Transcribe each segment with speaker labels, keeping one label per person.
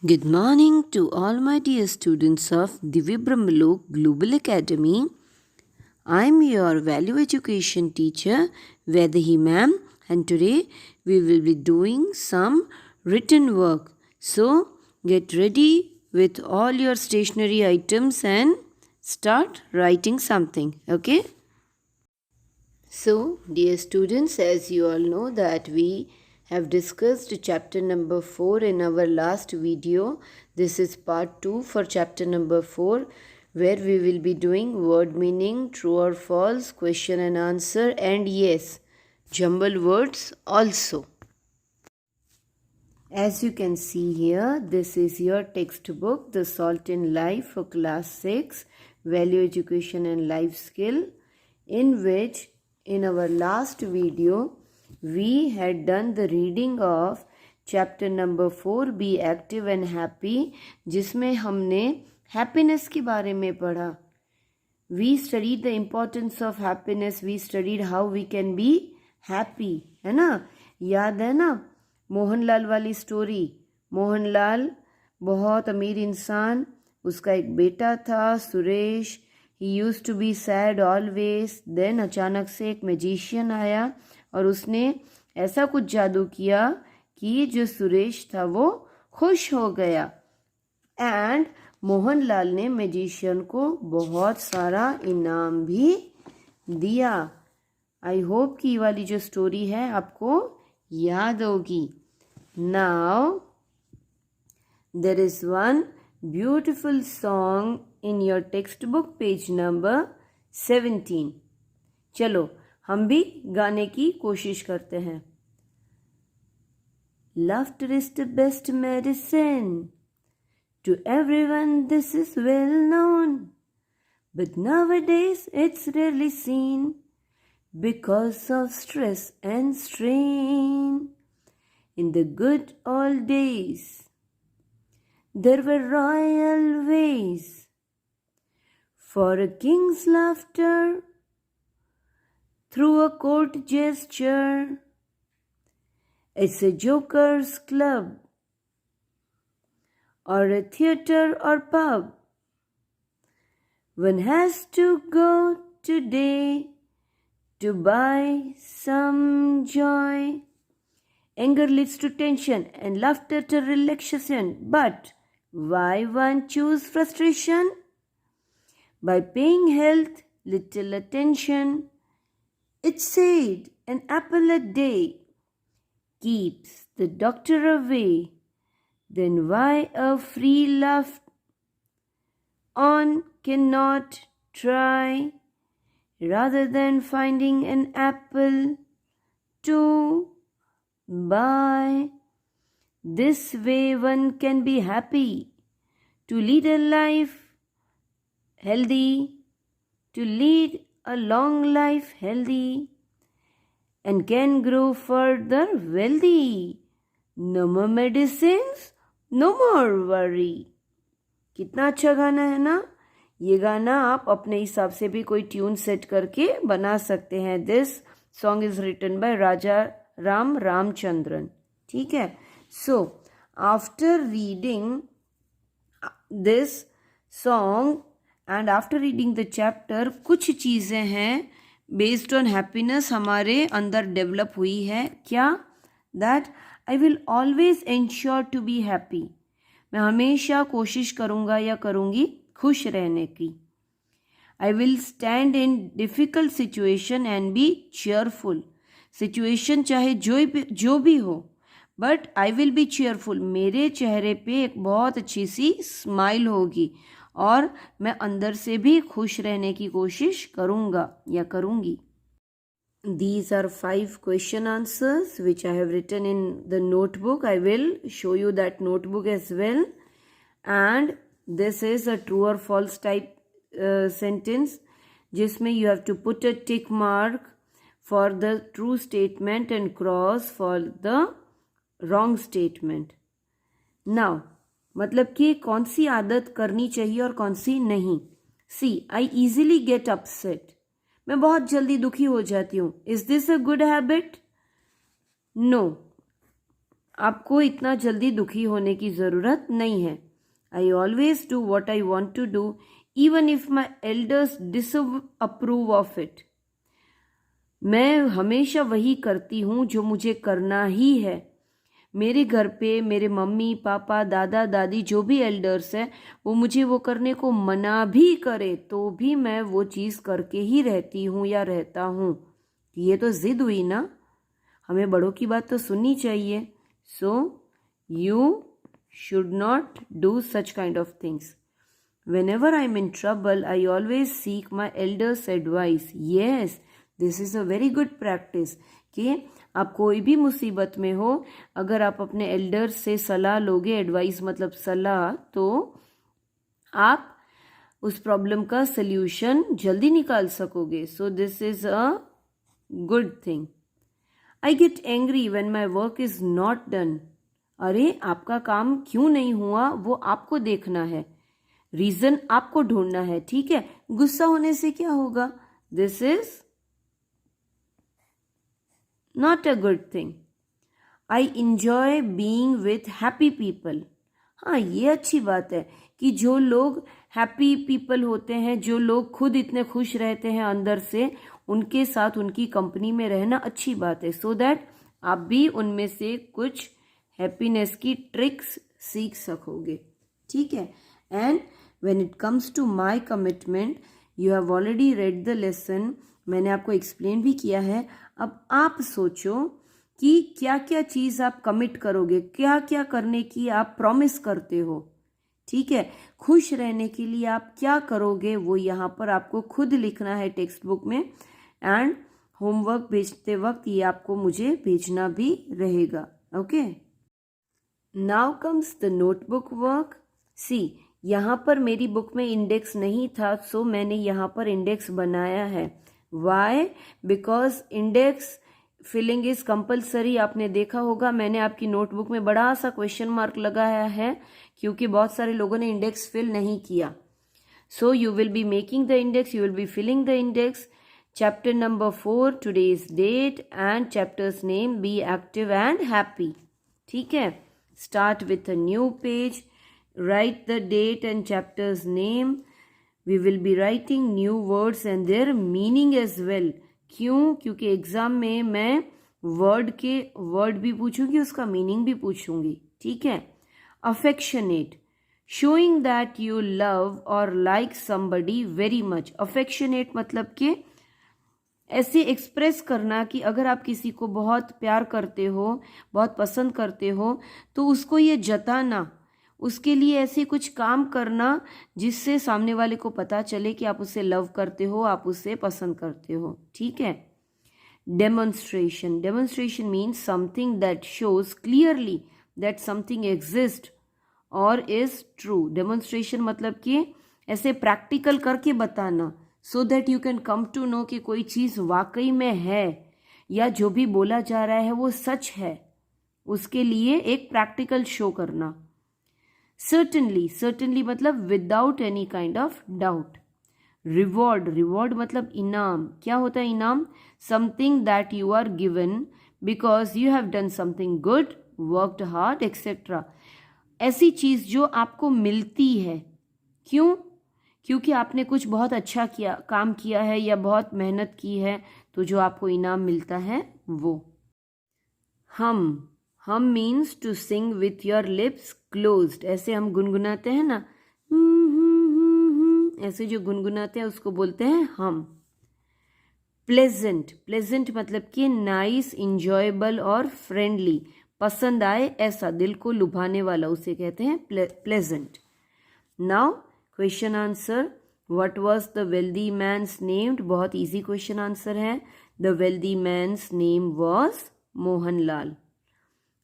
Speaker 1: Good morning to all my dear students of Divya Brahmalok Global Academy. I am your value education teacher Vedahi ma'am, and today we will be doing some written work. So get ready with all your stationery items and start writing something. Okay? So, dear students, as you all know that we have discussed chapter number 4 in our last video. This is part 2 for chapter number 4, where we will be doing word meaning, true or false, question and answer, and yes, jumble words also. As you can see here, this is your textbook, The Salt in Life for class 6, Value Education and Life Skill, in which in our last video we had done the reading of chapter number 4, Be Active and Happy, जिसमें हमने happiness के बारे में पढ़ा. We studied the importance of happiness. We studied how we can be happy. है ना? याद है ना? मोहनलाल वाली स्टोरी. मोहनलाल बहुत अमीर इंसान, उसका एक बेटा था Suresh. He used to be sad always. Then अचानक से एक मैजिशियन आया और उसने ऐसा कुछ जादू किया कि जो सुरेश था वो खुश हो गया. एंड मोहनलाल ने मैजिशियन को बहुत सारा इनाम भी दिया. आई होप कि ये वाली जो स्टोरी है आपको याद होगी. Now there is one beautiful song in your text book page number 17. चलो हम भी गाने की कोशिश करते हैं. Laughter is the best medicine. To everyone this is well known, but nowadays it's rarely seen because of stress and strain. In the good old days, there were royal ways for a king's laughter through a court gesture. It's a joker's club or a theatre or pub. One has to go today to buy some joy. Anger leads to tension and laughter to relaxation. But why one choose frustration? By paying health little attention. It's said an apple a day keeps the doctor away. Then why a free laugh on cannot try, rather than finding an apple to buy? This way one can be happy, to lead a life healthy, to lead a long life healthy, and can grow further wealthy. No more medicines, no more worry. कितना अच्छा गाना है ना. ये गाना आप अपने हिसाब से भी कोई ट्यून सेट करके बना सकते हैं. This song is written by Raja Ram Ramachandran. ठीक है. So after reading this song and after reading the chapter, कुछ चीज़ें हैं बेस्ड ऑन हैप्पीनेस हमारे अंदर डेवलप हुई है. क्या? That I will always ensure to be happy. मैं हमेशा कोशिश करूँगा या करूँगी खुश रहने की. I will stand in difficult situation and be cheerful. Situation चाहे जो भी हो, but I will be cheerful. मेरे चेहरे पे एक बहुत अच्छी सी स्माइल होगी और मैं अंदर से भी खुश रहने की कोशिश करूँगा या करूँगी. These are 5 question answers which I have written in the notebook. I will show you that notebook as well. And this is a true or false type sentence, जिसमें you have to put a tick mark for the true statement and cross for the wrong statement. Now, मतलब कि कौन सी आदत करनी चाहिए और कौन सी नहीं. See, I easily get upset. मैं बहुत जल्दी दुखी हो जाती हूँ. Is this a good habit? No. आपको इतना जल्दी दुखी होने की ज़रूरत नहीं है. I always do what I want to do, even if my elders disapprove of it. मैं हमेशा वही करती हूँ जो मुझे करना ही है. मेरे घर पे मेरे मम्मी पापा दादा दादी जो भी एल्डर्स हैं वो मुझे वो करने को मना भी करे तो भी मैं वो चीज़ करके ही रहती हूँ या रहता हूँ. ये तो ज़िद हुई ना, हमें बड़ों की बात तो सुननी चाहिए. So you should not do such kind of things. Whenever I'm in trouble, I always seek my elders' advice. Yes, this is a very good practice. कि आप कोई भी मुसीबत में हो, अगर आप अपने एल्डर्स से सलाह लोगे, एडवाइस मतलब सलाह, तो आप उस प्रॉब्लम का सल्यूशन जल्दी निकाल सकोगे. So this is a good thing. I get angry when my work is not done. अरे आपका काम क्यों नहीं हुआ वो आपको देखना है, रीजन आपको ढूंढना है. ठीक है, गुस्सा होने से क्या होगा? This is not a good thing. I enjoy being with happy people. हाँ, ये अच्छी बात है कि जो लोग हैप्पी पीपल होते हैं, जो लोग खुद इतने खुश रहते हैं अंदर से, उनके साथ उनकी कंपनी में रहना अच्छी बात है. सो दैट आप भी उनमें से कुछ हैप्पीनेस की ट्रिक्स सीख सकोगे. ठीक है. And when it comes to my commitment, you have already read the lesson. मैंने आपको एक्सप्लेन भी किया है. अब आप सोचो कि क्या क्या चीज़ आप कमिट करोगे, क्या क्या करने की आप प्रॉमिस करते हो. ठीक है, खुश रहने के लिए आप क्या करोगे वो यहाँ पर आपको खुद लिखना है टेक्स्ट बुक में. एंड होमवर्क भेजते वक्त ये आपको मुझे भेजना भी रहेगा. Okay. Now comes the notebook work. See, यहाँ पर मेरी बुक में इंडेक्स नहीं था, सो मैंने यहाँ पर इंडेक्स बनाया है. Why? Because index filling is compulsory. आपने देखा होगा मैंने आपकी नोटबुक में बड़ा सा क्वेश्चन मार्क लगाया है क्योंकि बहुत सारे लोगों ने इंडेक्स फिल नहीं किया. So you will be making the index, you will be filling the index. Chapter number 4, today's date and chapter's name, be active and happy. ठीक है. Start with a new page, write the date and chapter's name. We will be writing new words and their meaning as well. क्यों? क्योंकि exam में मैं word भी पूछूंगी, उसका meaning भी पूछूंगी. ठीक है. Affectionate, showing that you love और like somebody very much. Affectionate मतलब कि ऐसे एक्सप्रेस करना कि अगर आप किसी को बहुत प्यार करते हो, बहुत पसंद करते हो, तो उसको ये जताना, उसके लिए ऐसे कुछ काम करना जिससे सामने वाले को पता चले कि आप उसे लव करते हो, आप उसे पसंद करते हो. ठीक है. Demonstration. Demonstration means something that shows clearly that something exist और इज ट्रू. डेमोन्स्ट्रेशन मतलब कि ऐसे प्रैक्टिकल करके बताना, so that you can come to know कि कोई चीज़ वाकई में है या जो भी बोला जा रहा है वो सच है. उसके लिए एक प्रैक्टिकल शो करना. सर्टनली. सर्टनली मतलब without any kind of doubt. Reward. Reward मतलब इनाम. क्या होता है इनाम? Something that you are given because you have done something good, worked hard etcetera. ऐसी चीज़ जो आपको मिलती है. क्यों? क्योंकि आपने कुछ बहुत अच्छा किया, काम किया है या बहुत मेहनत की है, तो जो आपको इनाम मिलता है वो. Hum means to sing with your lips closed. ऐसे हम गुनगुनाते हैं ना, ऐसे जो गुनगुनाते हैं उसको बोलते हैं हम. प्लेजेंट. प्लेजेंट मतलब कि नाइस, इंजॉयबल और फ्रेंडली. पसंद आए ऐसा, दिल को लुभाने वाला, उसे कहते हैं pleasant. Now question answer. What was the wealthy man's named? बहुत इजी क्वेश्चन आंसर है. The wealthy man's name was Mohanlal.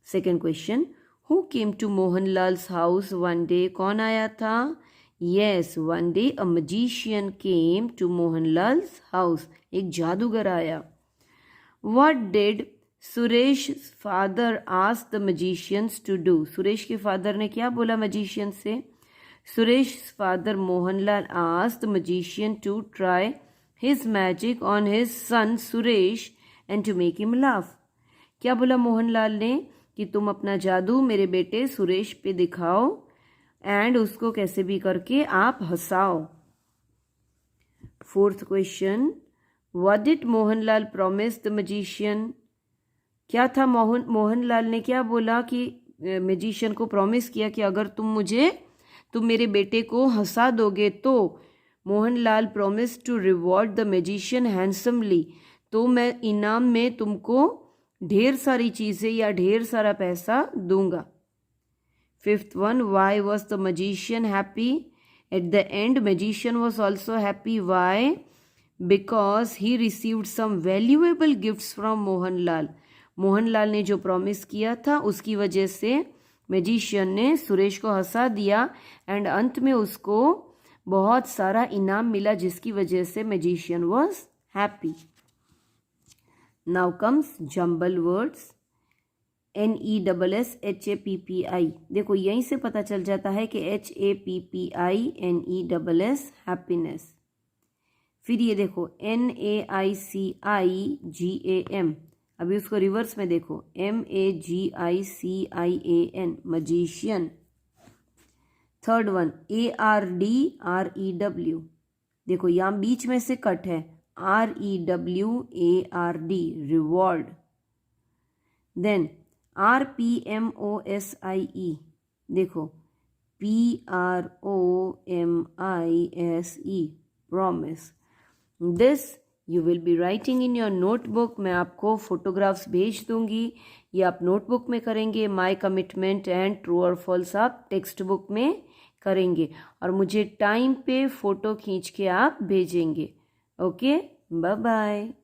Speaker 1: Second question. Who came to Mohanlal's house one day? कौन आया था? Yes, one day a magician came to Mohanlal's house. एक जादूगर आया. What did Suresh father ask the magicians to do? Suresh के father ने क्या बोला मजिशियन से? Suresh father Mohanlal asked the magician to try his magic on his son Suresh and to make him laugh. क्या बोला मोहनलाल ने? कि तुम अपना जादू मेरे बेटे सुरेश पे दिखाओ एंड उसको कैसे भी करके आप हंसाओ। Fourth question, what did Mohanlal promise the magician? क्या था मोहनलाल ने क्या बोला कि मैजिशियन को प्रॉमिस किया कि अगर तुम मेरे बेटे को हंसा दोगे तो Mohanlal promise to reward the magician handsomely, तो मैं इनाम में तुमको ढेर सारी चीज़ें या ढेर सारा पैसा दूंगा। Fifth one, why was the magician happy? At the end magician was also happy. Why? Because he received some valuable gifts from Mohanlal. Mohanlal ने जो प्रॉमिस किया था उसकी वजह से मैजिशियन ने सुरेश को हंसा दिया एंड अंत में उसको बहुत सारा इनाम मिला जिसकी वजह से magician was happy. Now comes jumbled words. NESSHAPPI, देखो यहीं से पता चल जाता है कि HAPPI NESS हैप्पीनेस। फिर ये देखो NAICIGAM, अभी उसको रिवर्स में देखो MAGICIAN मजीशियन। थर्ड वन ARDREW, देखो यहाँ बीच में से कट है REWARD रिवॉर्ड। देन RPMOSIE, देखो PROMISE promise. This you will be writing in your notebook. मैं आपको फोटोग्राफ्स भेज दूंगी, ये आप नोटबुक में करेंगे। माई कमिटमेंट एंड ट्रू और फॉल्स आप टेक्स्ट बुक में करेंगे और मुझे टाइम पे फोटो खींच के आप भेजेंगे। Okay, bye bye.